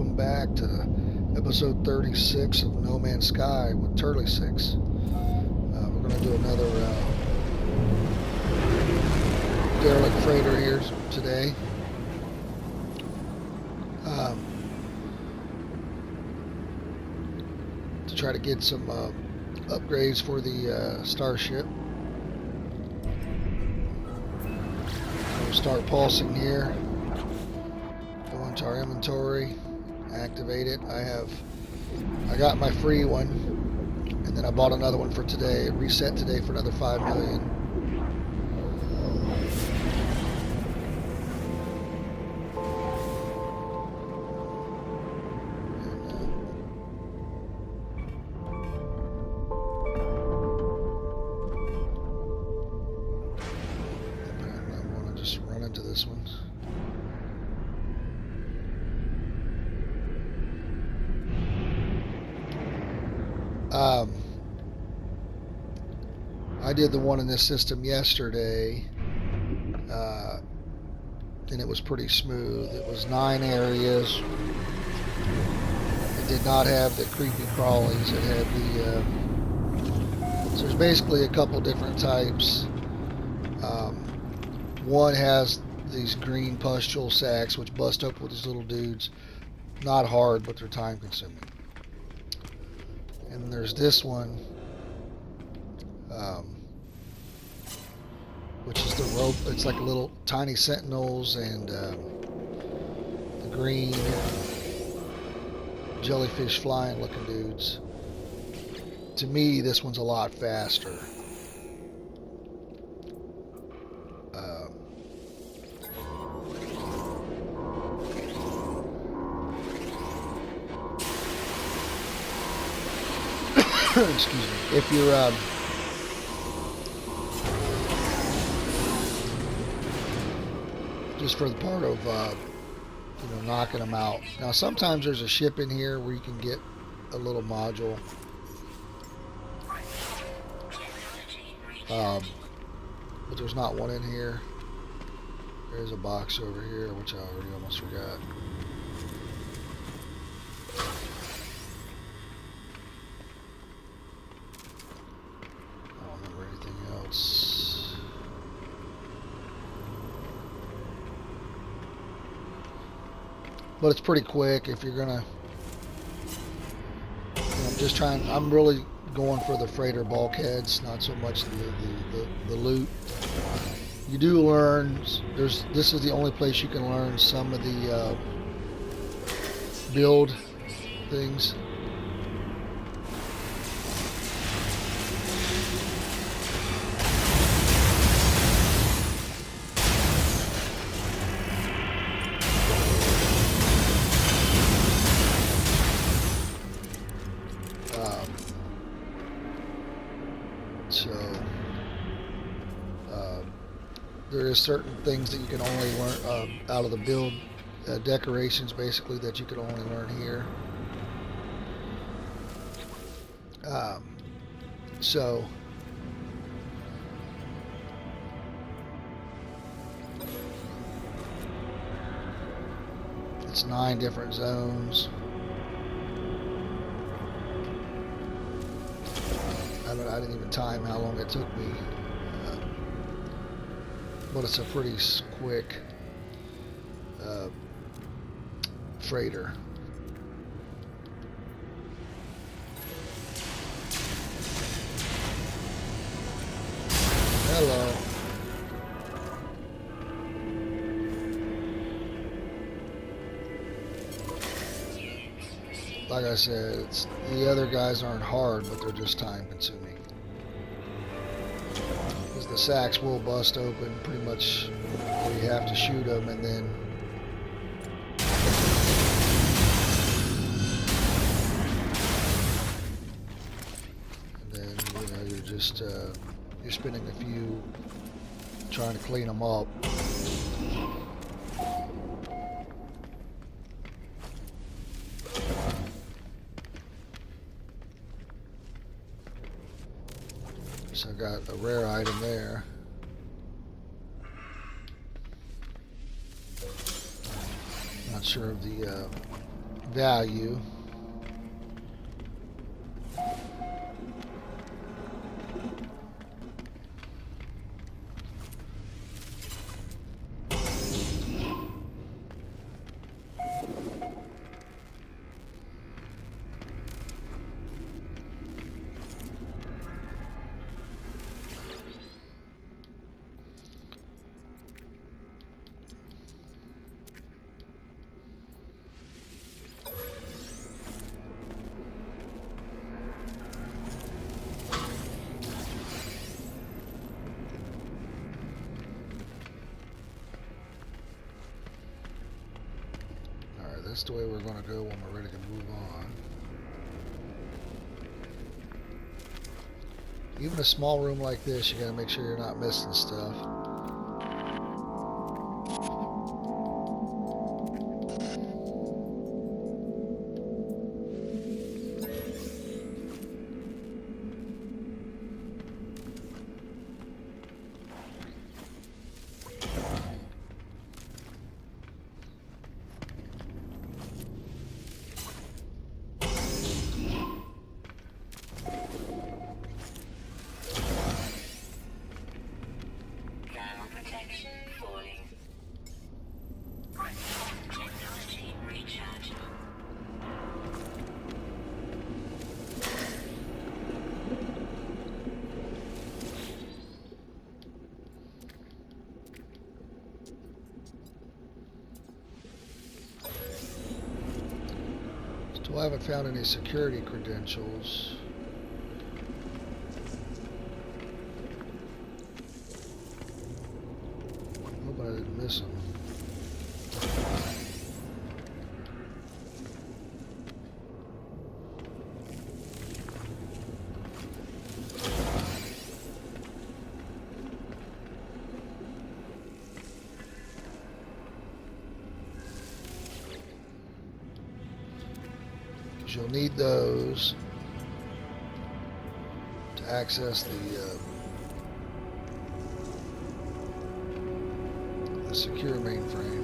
welcome back to episode 36 of No Man's Sky with Turley 6. We're going to do another derelict freighter here today. To try to get some upgrades for the starship. We'll start pulsing here. Go into our inventory, activate it. I got my free one, and then I bought another one for today. It reset today for another 5 million. Apparently I want to just run into this one. I did the one in this system yesterday, and it was pretty smooth. It was 9 areas. It did not have the creepy crawlies. It had the so there's basically a couple different types. One has these green pustule sacs which bust up with these little dudes. Not hard, but they're time consuming. And there's this one, which is the rope. It's like little tiny sentinels and the green jellyfish flying looking dudes. To me, this one's a lot faster. Excuse me. If you're just for the part of knocking them out. Now sometimes there's a ship in here where you can get a little module. But there's not one in here. There's a box over here, which I already almost forgot. But it's pretty quick if you're gonna. I'm just trying. I'm really going for the freighter bulkheads, not so much the loot. You do learn. This is the only place you can learn some of the build things. There is certain things that you can only learn out of the build decorations, basically, that you can only learn here. So it's 9 different zones. I didn't even time how long it took me. But it's a pretty quick freighter. Hello. Like I said, the other guys aren't hard, but they're just time consuming. The sacks will bust open pretty much where you have to shoot them, and then you're just you're spending a few trying to clean them up. So I got a rare item there. Not sure of the value. That's the way we're going to go when we're ready to move on. Even a small room like this, you got to make sure you're not missing stuff. Still haven't found any security credentials. Hope I didn't miss them. You'll need those to access the secure mainframe.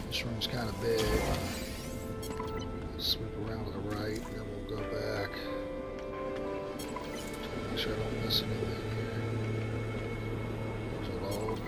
This room's kind of big. Sweep around to the right, and then we'll go back. Try to make sure I don't miss anything here. There's a log.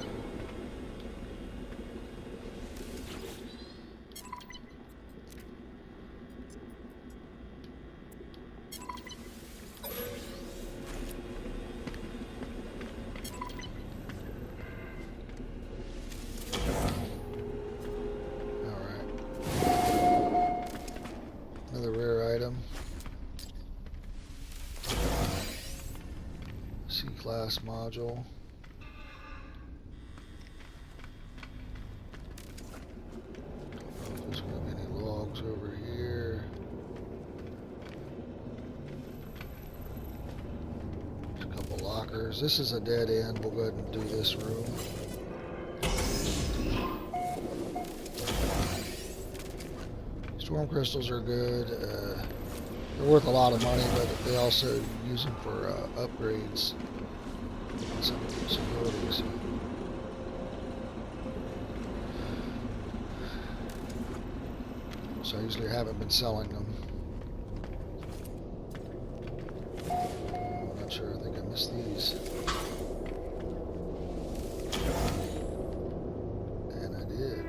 C-class module. Don't know if there's going to be any logs over here. There's a couple lockers. This is a dead end. We'll go ahead and do this room. Storm crystals are good. They're worth a lot of money, but they also use them for upgrades. Some abilities. So I usually haven't been selling them. I'm not sure. I think I missed these. And I did.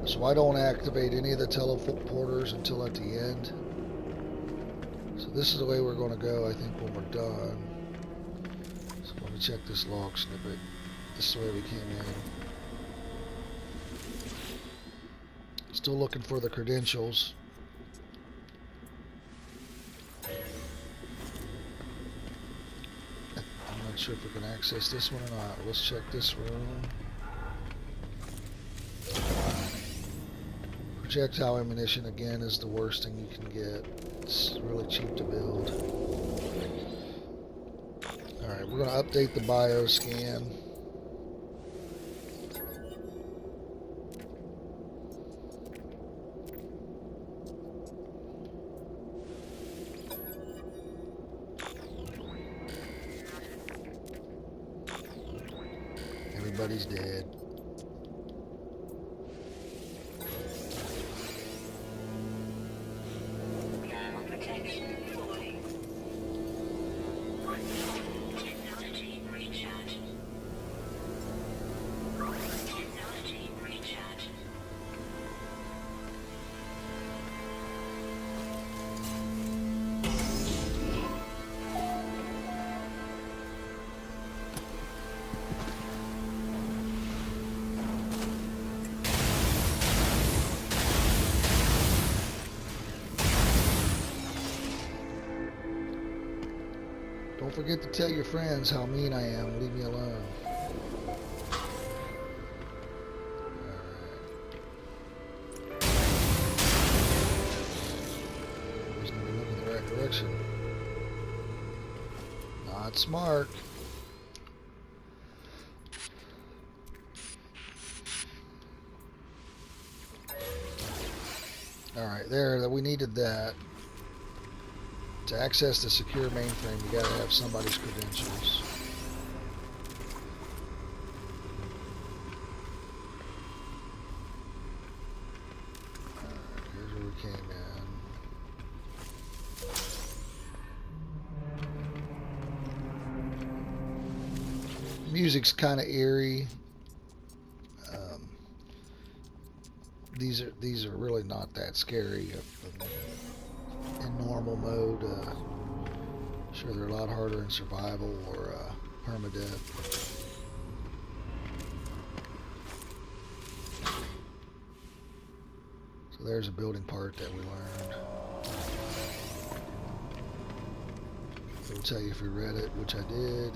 So I don't activate any of the teleporters until at the end. So this is the way we're going to go, I think, when we're done. So let me check this log snippet. This is the way we came in. It's Still looking for the credentials. I'm not sure if we can access this one or not. Let's check this room. Projectile ammunition, again, is the worst thing you can get. It's really cheap to build. Alright, we're going to update the bioscan. Everybody's dead. Don't forget to tell your friends how mean I am. Leave me alone. Alright. Wasn't even looking in the right direction. Not smart. Alright, there, we needed that. To access the secure mainframe, you gotta have somebody's credentials. Alright, here's where we came in. Music's kind of eerie. These are really not that scary in normal mode. Sure, they're a lot harder in survival or permadeath. So there's a building part that we learned. It'll tell you if we read it, which I did.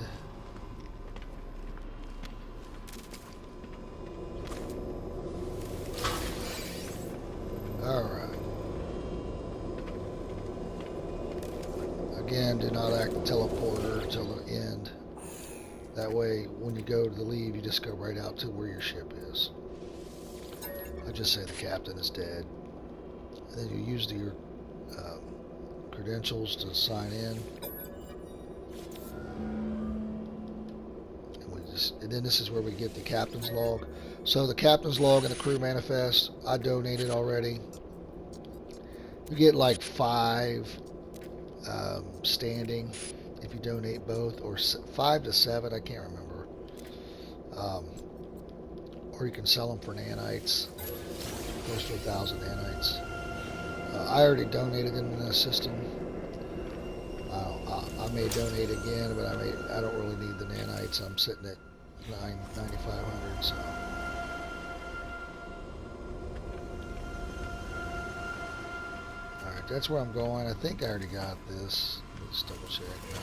Alright. Again, do not act the teleporter till the end. That way, when you go to leave, you just go right out to where your ship is. I just say the captain is dead. And then you use your credentials to sign in. And then this is where we get the captain's log. So the captain's log and the crew manifest, I donated already. You get like 5 standing if you donate both, or 5 to 7, I can't remember. Or you can sell them for nanites, close to 1,000 nanites. I already donated them in the system. I may donate again, but I don't really need the nanites. I'm sitting at 9,500. So. Alright, that's where I'm going. I think I already got this. Let's double check now.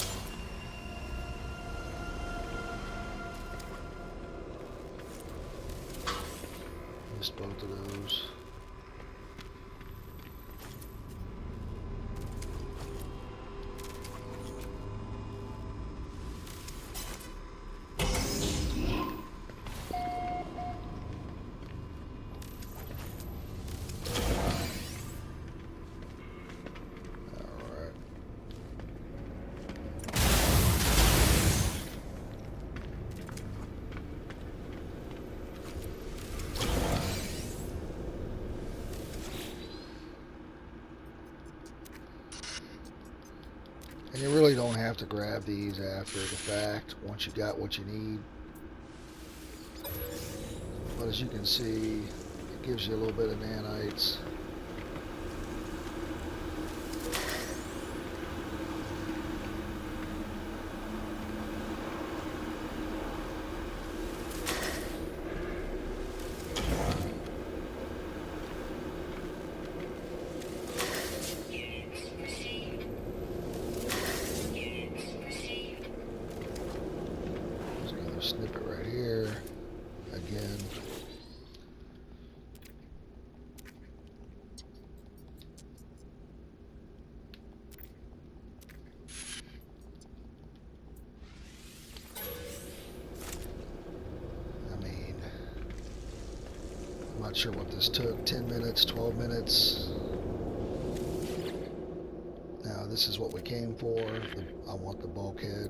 Missed both of those. And you really don't have to grab these after the fact once you got what you need. But as you can see, it gives you a little bit of nanites. sure what this took. 10 minutes, 12 minutes. Now this is what we came for. I want the bulkhead.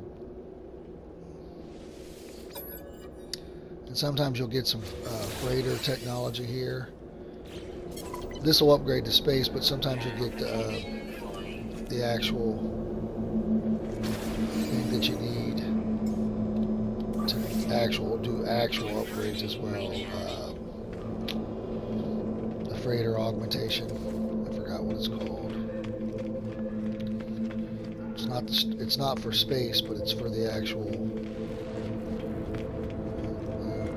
And sometimes you'll get some freighter technology here. This will upgrade to space, but sometimes you'll get the actual thing that you need to do actual upgrades as well. The freighter augmentation. I forgot what it's called. It's not for space, but it's for the actual.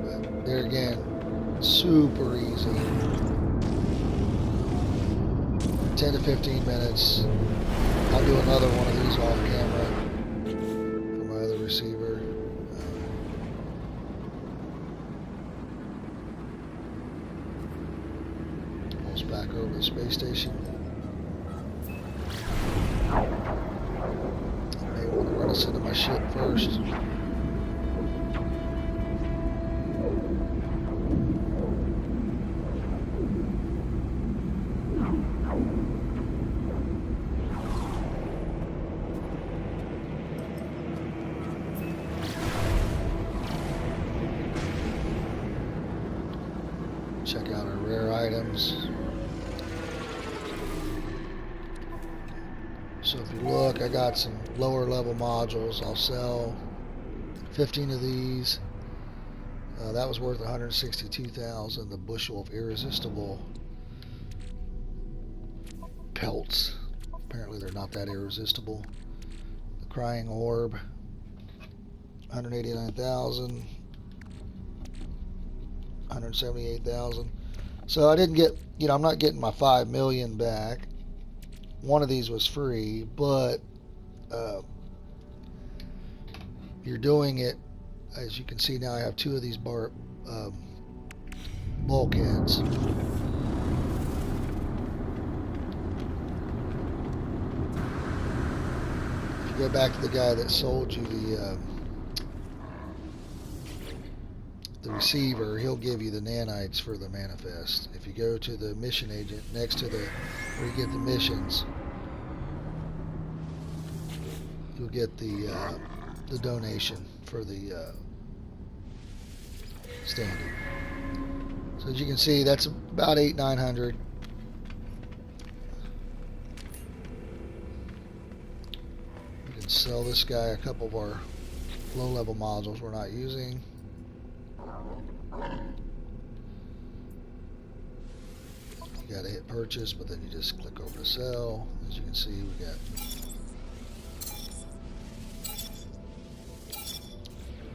But there again, super easy. 10 to 15 minutes. I'll do another one of these off camera for my other receiver. Pulse back over to the space station. May want to run us into my ship first. Check out our rare items. So if you look, I got some lower level modules. I'll sell 15 of these. That was worth 162,000. The bushel of irresistible pelts. Apparently they're not that irresistible. The crying orb, 189,000. 178,000. So I didn't get, I'm not getting my 5 million back. One of these was free, but you're doing it, as you can see now. I have 2 of these bulkheads. If you go back to the guy that sold you the receiver, he'll give you the nanites for the manifest. If you go to the mission agent next to where you get the missions, you'll get the donation for the standing. So as you can see, that's about 800-900. You can sell this guy a couple of our low-level modules we're not using. You gotta hit purchase, but then you just click over to sell. As you can see, we got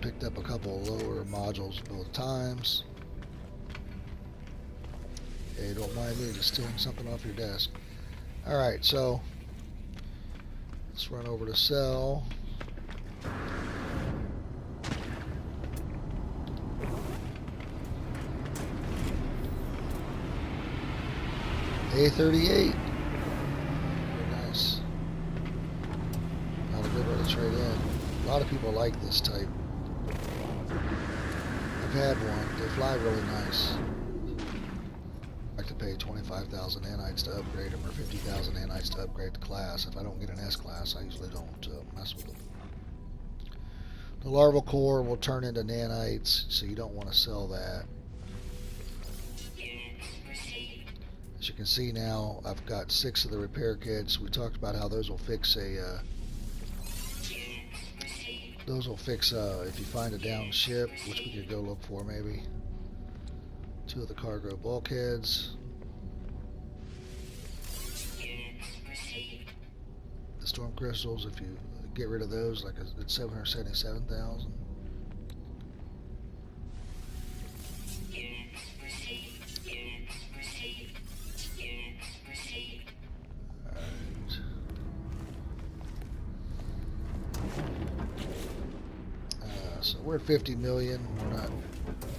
picked up a couple of lower modules both times. Okay, don't mind me just stealing something off your desk. Alright, so let's run over to sell. A38. Very nice. Not a good one to trade in. A lot of people like this type. I've had one. They fly really nice. I like to pay 25,000 nanites to upgrade them, or 50,000 nanites to upgrade the class. If I don't get an S class, I usually don't mess with them. The larval core will turn into nanites, so you don't want to sell that. As you can see now, I've got 6 of the repair kits. We talked about how those will fix if you find a downed ship, which we could go look for maybe. 2 of the cargo bulkheads. The storm crystals, if you get rid of those, it's 777,000. So we're at 50 million. We're not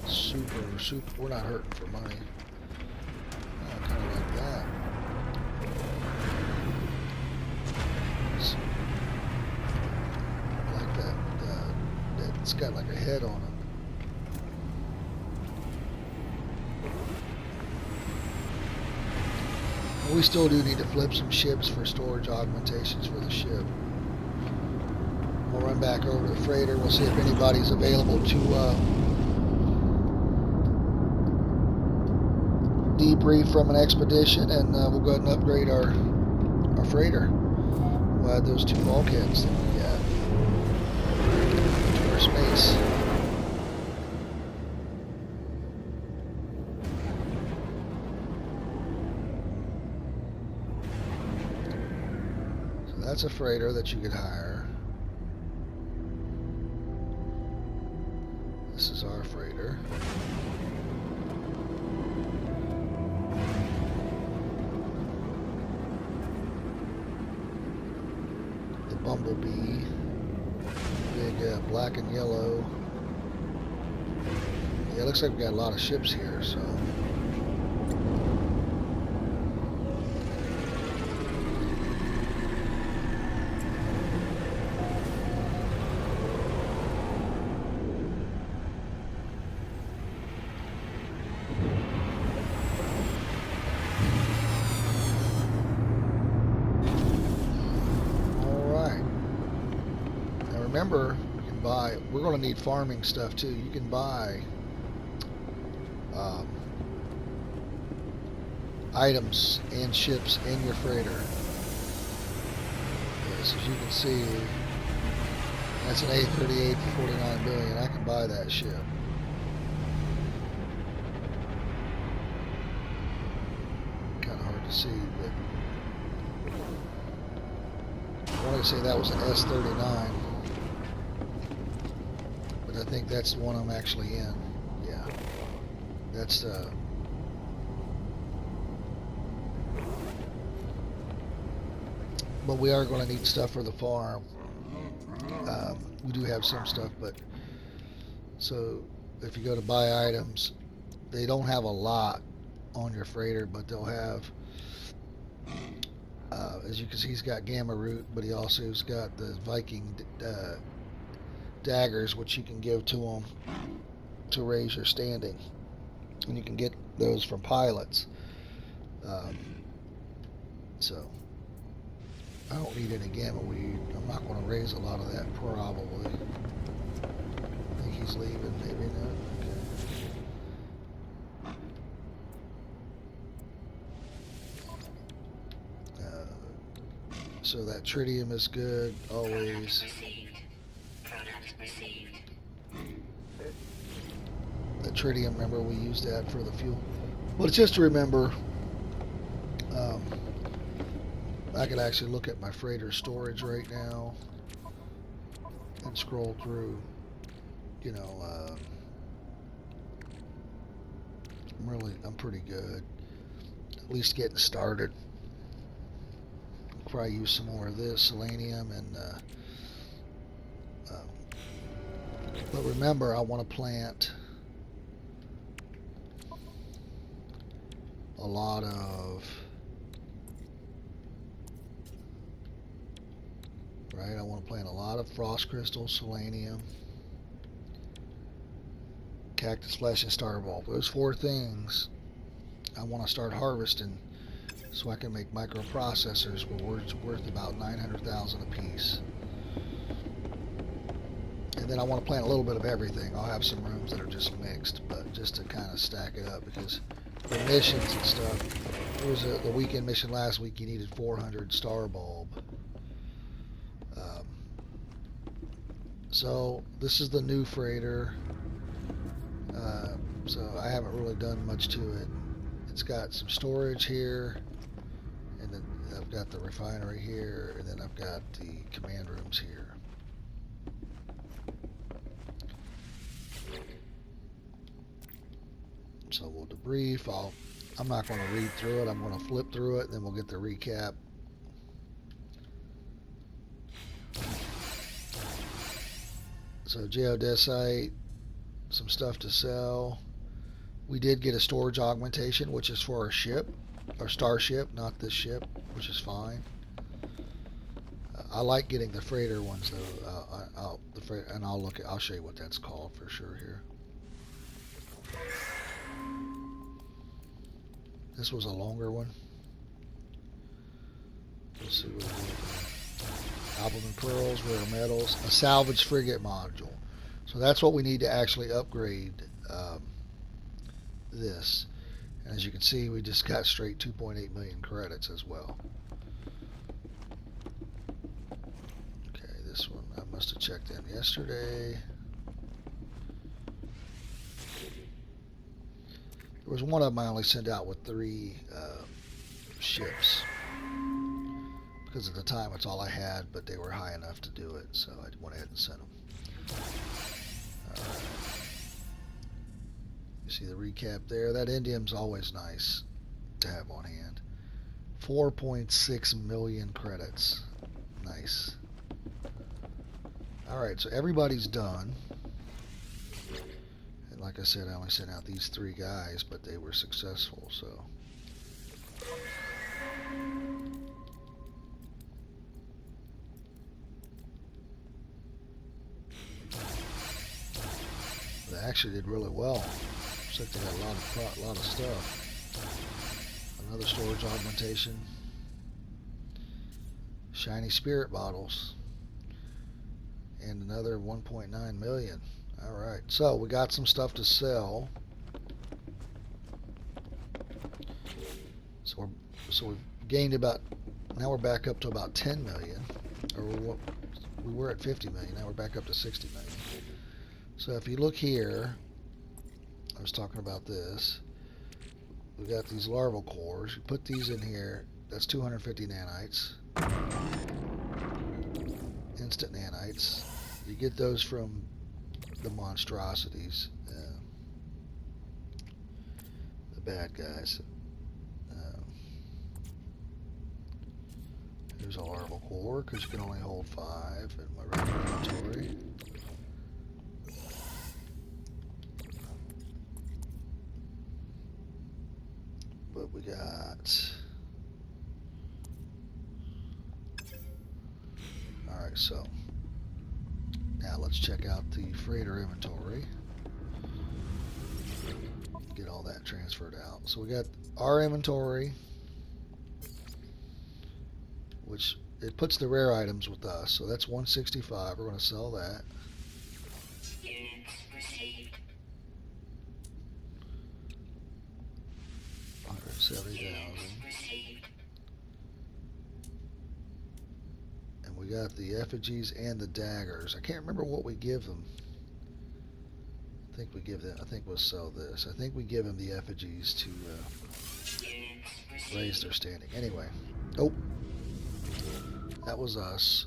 super. We're not hurting for money. I kind of like that. So, I like that. It's got like a head on it. we still do need to flip some ships for storage augmentations for the ship. We'll run back over to the freighter. We'll see if anybody's available to debrief from an expedition, and we'll go ahead and upgrade our freighter. We'll add those 2 bulkheads that we got to our space. So that's a freighter that you could hire. This is our freighter. The Bumblebee. Big black and yellow. Yeah, it looks like we got a lot of ships here, so. Remember, you can buy, we're going to need farming stuff too. You can buy items and ships in your freighter. Yes, as you can see, that's an A38 for 49 million. I can buy that ship. Kind of hard to see, but I want to say that was an S39. I think that's the one I'm actually in. Yeah. That's but we are going to need stuff for the farm. We do have some stuff, but so if you go to buy items, they don't have a lot on your freighter, but they'll have as you can see, he's got Gamma Root, but he also has got the Viking daggers, which you can give to them to raise your standing, and you can get those from pilots. So I don't need any gamma weed. I'm not going to raise a lot of that, probably. I think he's leaving, maybe not. Okay. So that tritium is good always. The tritium, remember, we used that for the fuel. But it's just to remember, I could actually look at my freighter storage right now and scroll through. You know, I'm pretty good. At least getting started. I'll probably use some more of this selenium and. But remember, I want to plant a lot of, right? I want to plant a lot of frost crystal, selenium, cactus flesh, and star bulb. Those 4 things I want to start harvesting so I can make microprocessors worth about 900,000 a piece. And then I want to plant a little bit of everything. I'll have some rooms that are just mixed, but just to kind of stack it up, because for missions and stuff, there was the weekend mission last week, you needed 400 star bulb. So this is the new freighter. So I haven't really done much to it. It's got some storage here, and then I've got the refinery here, and then I've got the command rooms here. So we'll debrief. I'm not going to read through it. I'm going to flip through it, and then we'll get the recap. So geodesite, some stuff to sell. We did get a storage augmentation, which is for our ship, our starship, not this ship, which is fine. I like getting the freighter ones though. I'll show you what that's called for sure here. This was a longer one. Let's see what we have. Album and pearls, rare metals, a salvage frigate module. So that's what we need to actually upgrade this. And as you can see, we just got straight 2.8 million credits as well. Okay, this one I must have checked in yesterday. There was one of them I only sent out with 3 ships. Because at the time it's all I had, but they were high enough to do it, so I went ahead and sent them. Alright. You see the recap there? That indium's always nice to have on hand. 4.6 million credits. Nice. Alright, so everybody's done. And like I said, I only sent out these 3 guys, but they were successful, so. They actually did really well. Looks like they got a lot of stuff. Another storage augmentation. Shiny spirit bottles. And another 1.9 million. Alright, so we got some stuff to sell. So we've gained about, now we're back up to about 10 million. Or we were at 50 million, now we're back up to 60 million. So if you look here, I was talking about this. We got these larval cores. You put these in here. That's 250 nanites. Instant nanites. You get those from the monstrosities, the bad guys. Here's a larval core because you can only hold 5 in my regular inventory. But we got. Alright, so now let's check out the freighter inventory. Get all that transferred out. So we got our inventory, which it puts the rare items with us. So that's 165. We're going to sell that. $170,000. And we got the effigies and the daggers. I can't remember what we give them. I think we give them. I think we'll sell this. I think we give them the effigies to raise their standing. Anyway, oh, that was us.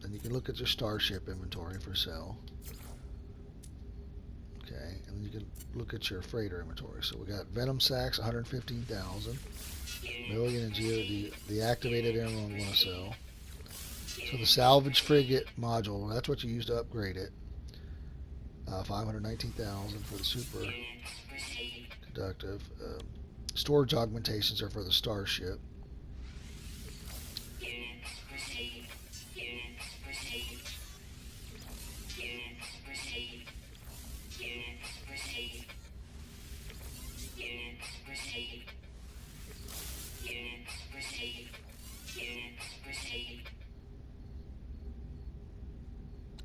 Then you can look at your starship inventory for sale. Okay, and then you can look at your freighter inventory. So we got venom sacks, 115,000 million in geo. The activated emerald we want to sell. So the salvage frigate module, that's what you use to upgrade it. 519,000 for the super conductive. Storage augmentations are for the starship.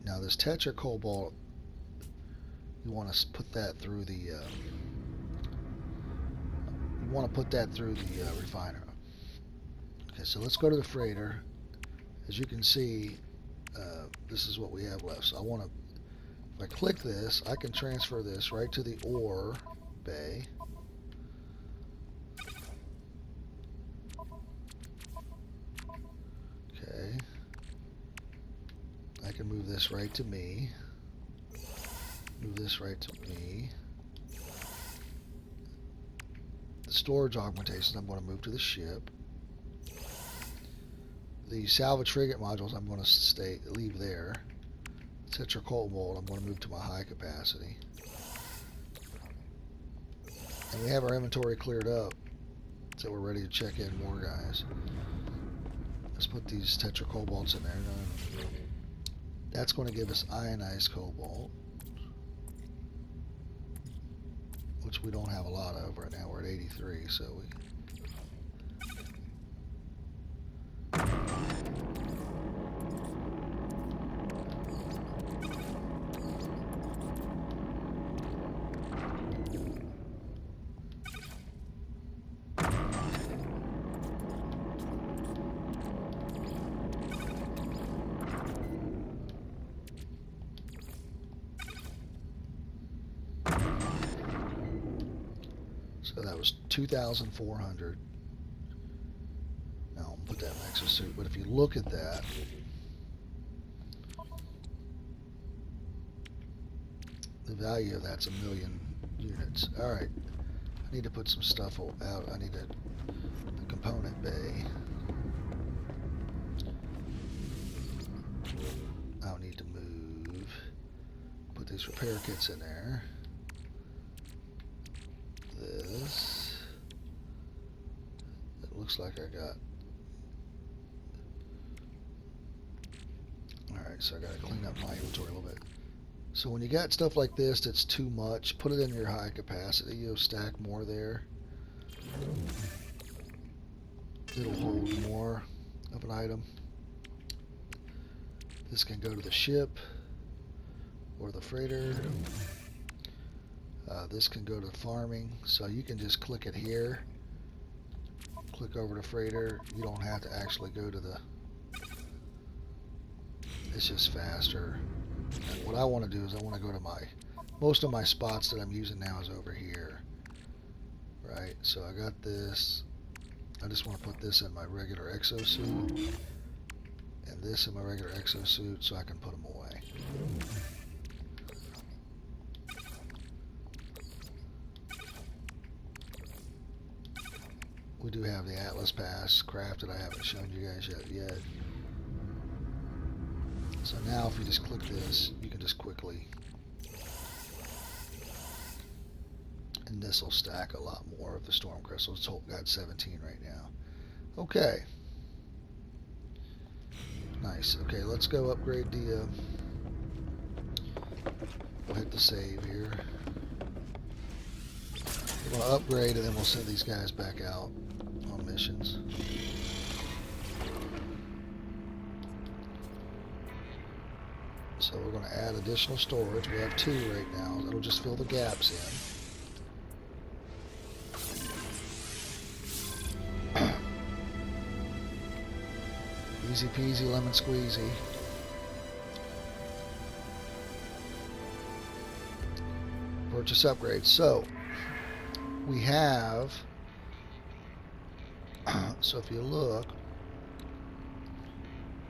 Now this tetra cobalt, you want to put that through the refiner. Okay, so let's go to the freighter. As you can see, this is what we have left. So I want to, if I click this, I can transfer this right to the ore bay. Okay. I can move this right to me. Move this right to me. The storage augmentations I'm going to move to the ship. The salvage frigate modules I'm going to leave there. Tetra cobalt I'm going to move to my high capacity. And we have our inventory cleared up, so we're ready to check in more guys. Let's put these tetra cobalts in there. That's going to give us ionized cobalt, which we don't have a lot of right now. We're at 83, so we. that was 2,400. Now I'll put that in exosuit. But if you look at that, the value of that's 1,000,000 units. All right. I need to put some stuff out. I need a component bay. I'll need to move. Put these repair kits in there. This. It looks like I got. Alright, so I gotta clean up my inventory a little bit. So when you got stuff like this that's too much, put it in your high capacity. You'll stack more there. It'll hold more of an item. This can go to the ship or the freighter. This can go to farming, so you can just click it here. Click over to freighter. You don't have to actually go to the... It's just faster. And what I want to do is I want to go to my... Most of my spots that I'm using now is over here. Right, so I got this. I just want to put this in my regular exosuit. And this in my regular exosuit so I can put them away. We do have the Atlas Pass crafted. I haven't shown you guys yet. So now if you just click this, you can just quickly... And this will stack a lot more of the Storm Crystals. It's got 17 right now. Okay. Nice. Okay, let's go upgrade the... we'll hit the save here. We'll upgrade and then we'll send these guys back out on missions. So we're going to add additional storage. We have 2 right now. That'll just fill the gaps in. Easy peasy lemon squeezy. Purchase upgrades. So we have, so if you look,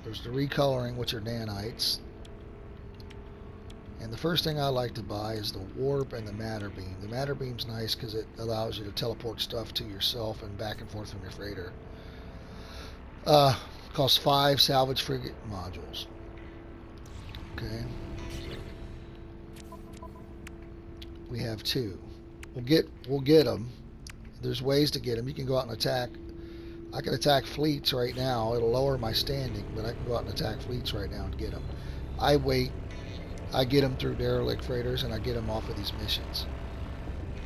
there's the recoloring, which are nanites. And the first thing I like to buy is the warp and the matter beam. The matter beam's nice because it allows you to teleport stuff to yourself and back and forth from your freighter. Costs 5 salvage frigate modules. Okay. We have 2. We'll get them. There's ways to get them. You can go out and attack. I can attack fleets right now. It'll lower my standing, but I can go out and attack fleets right now and get them. I wait. I get them through derelict freighters, and I get them off of these missions.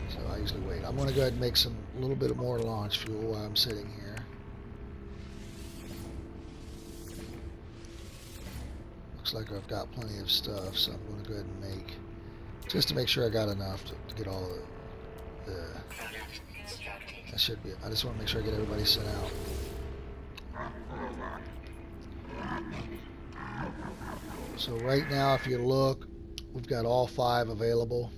So I usually wait. I'm going to go ahead and make a little bit more launch fuel while I'm sitting here. Looks like I've got plenty of stuff, so I'm going to go ahead and make, just to make sure I got enough to get all the that should be it. I just want to make sure I get everybody sent out. So right now, if you look, we've got all 5 available.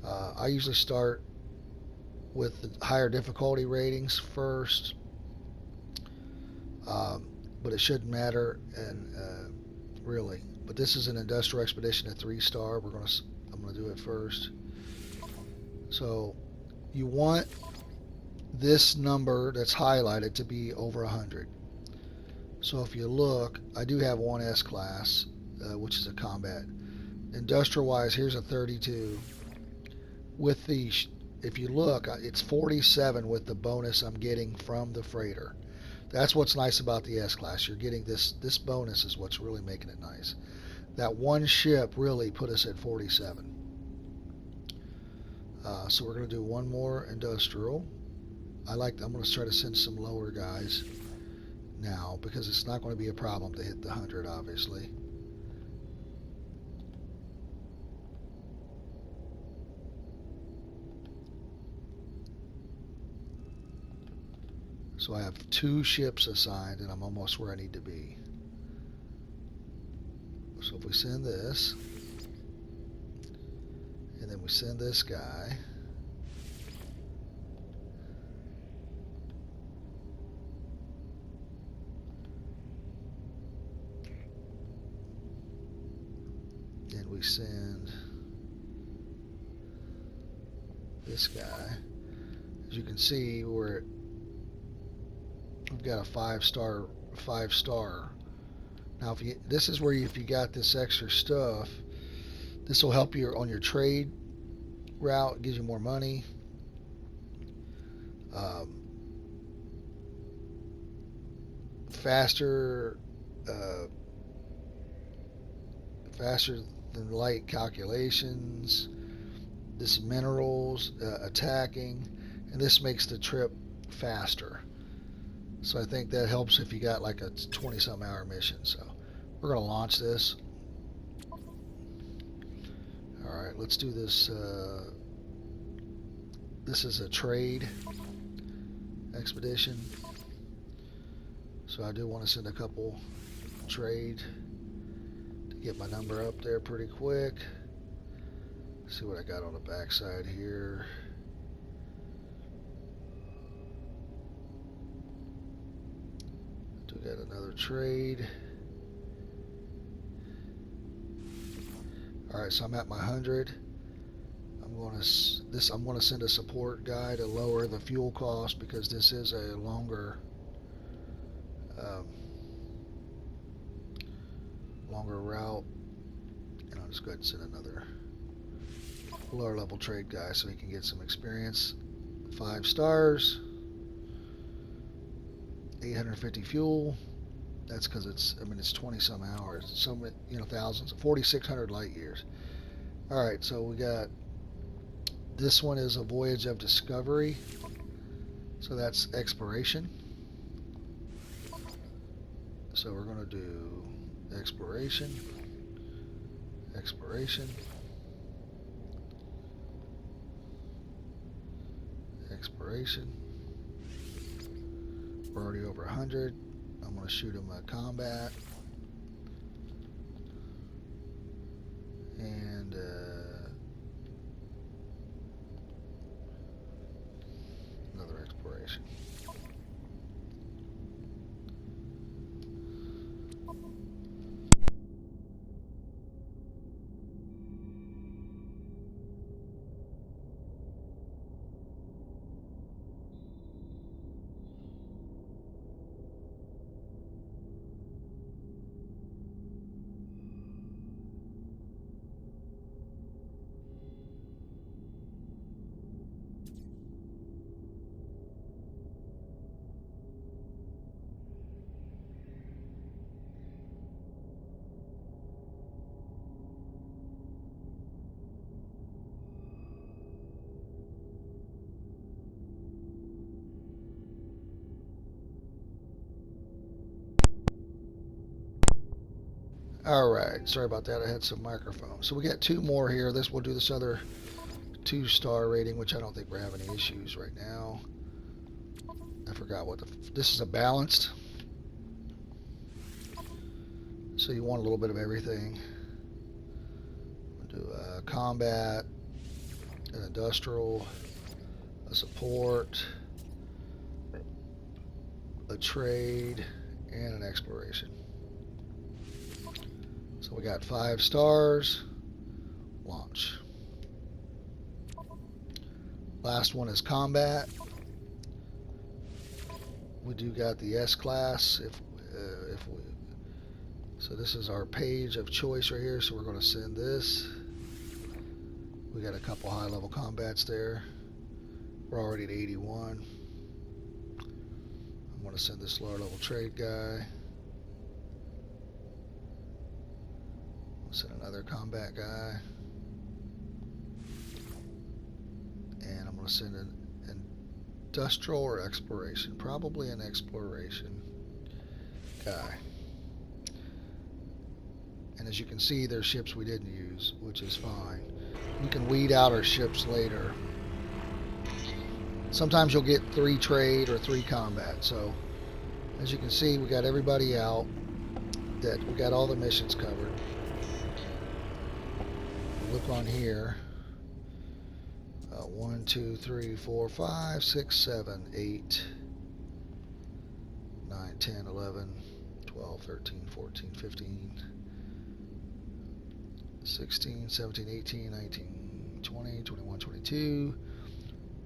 I usually start with the higher difficulty ratings first. But it shouldn't matter, and really. But this is an industrial expedition at 3-star. I'm gonna do it first. So you want this number that's highlighted to be over 100. So if you look, I do have one S class, which is a combat. Industrial-wise, here's a 32. With the, if you look, it's 47 with the bonus I'm getting from the freighter. That's what's nice about the S-Class. You're getting this bonus is what's really making it nice. That one ship really put us at 47. So we're going to do one more industrial. I'm going to try to send some lower guys now because it's not going to be a problem to hit the 100, obviously. So I have 2 ships assigned, and I'm almost where I need to be. So if we send this, and then we send this guy, we send this guy? As you can see, we've got a 5-star. Now, this is where if you got this extra stuff, this will help you on your trade route. It gives you more money. Faster, faster than light calculations. This is minerals, attacking, and this makes the trip faster. So I think that helps if you got like a 20-some hour mission. So we're going to launch this. All right, let's do this. This is a trade expedition. So I do want to send a couple trade to get my number up there pretty quick. See what I got on the backside here. Do got another trade. All right, so I'm at my 100. I'm going to send a support guy to lower the fuel cost because this is a longer route. And I'll just go ahead and send another lower level trade guy so he can get some experience. 5 stars, 850 fuel. That's because it's 20 some hours, some thousands, 4,600 light years. All right, so we got this one is a voyage of discovery, so that's exploration. So we're going to do exploration. We're already over 100. I'm going to shoot him a combat. And another exploration. All right, sorry about that. I had some microphone. So we got 2 more here. We'll do this other 2-star rating, which I don't think we're having any issues right now. I forgot what this is a balanced. So you want a little bit of everything. We'll do a combat, an industrial, a support, a trade, and an exploration. So we got 5 stars. Launch. Last one is combat. We do got the S class. So this is our page of choice right here. So we're going to send this. We got a couple high-level combats there. We're already at 81. I'm going to send this lower-level trade guy. Send another combat guy. And I'm going to send an industrial or exploration. Probably an exploration guy. And as you can see, there's ships we didn't use, which is fine. We can weed out our ships later. Sometimes you'll get 3 trade or 3 combat. So as you can see, we got everybody out. We got all the missions covered. Look on here. 1, 2, 3, 4, 5, 6, 7, 8, 9, 10, 11, 12, 13, 14, 15. 16, 17, 18, 19, 20, 21, 22,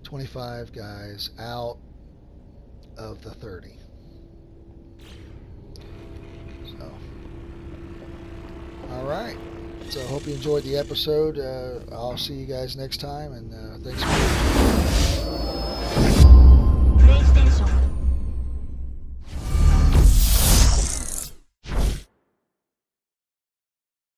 25 guys out of the 30. So, all right. So, I hope you enjoyed the episode. I'll see you guys next time, and thanks for watching.